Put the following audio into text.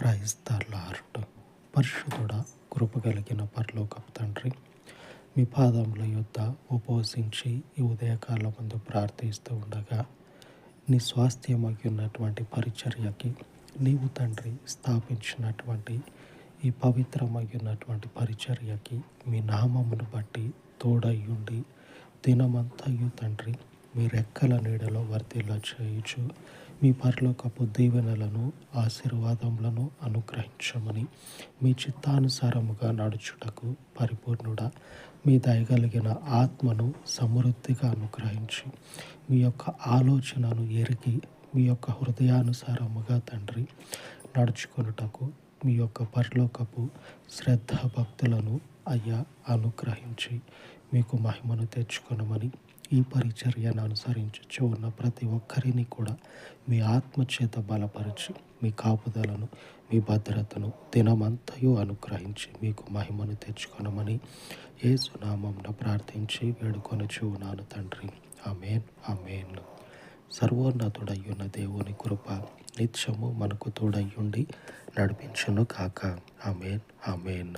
Praise the lord. పరిశుద్ధుడా, కృప కలిగిన పరలోకపు తండ్రి, మీ పాదముల యొద్ద ఉపవసించి ఈ ఉదయకాలం ముందు ప్రార్థిస్తూ ఉండగా, నీ స్వాస్థ్యమై ఉన్నటువంటి పరిచర్యకి నీవు తండ్రి స్థాపించినటువంటి ఈ పవిత్రమై ఉన్నటువంటి పరిచర్యకి మీ నామమును బట్టి తోడయ్యుండి దినమంతయు తండ్రి మీ రెక్కల నీడలో వర్ధిల్ల చేయుచు మీ పరలోకపు దీవెనలను ఆశీర్వాదములను అనుగ్రహించమని, మీ చిత్తానుసారముగా నడుచుటకు పరిపూర్ణుడా మీ దయగలిగిన ఆత్మను సమృద్ధిగా అనుగ్రహించి, మీ యొక్క ఆలోచనను ఎరిగి మీ యొక్క హృదయానుసారముగా తండ్రి నడుచుకొనుటకు మీ యొక్క పరలోకపు శ్రద్ధ భక్తులను అయ్యా అనుగ్రహించి మీకు మహిమను తెచ్చుకొనమని, ఈ పరిచర్యను అనుసరించుచు ఉన్న ప్రతి ఒక్కరిని కూడా మీ ఆత్మచేత బలపరిచి మీ కాపుదలను మీ భద్రతను దినమంతయు అనుగ్రహించి మీకు మహిమను తెచ్చుకొనమని యేసు నామమున ప్రార్థించి వేడుకొనుచు ఉన్నాను తండ్రి. ఆమేన్, ఆమేన్. సర్వోన్నతుడయ్యున్న దేవుని కృప నిత్యము మనకు తోడయ్యుండి నడిపించును కాక. ఆమేన్, ఆమేన్.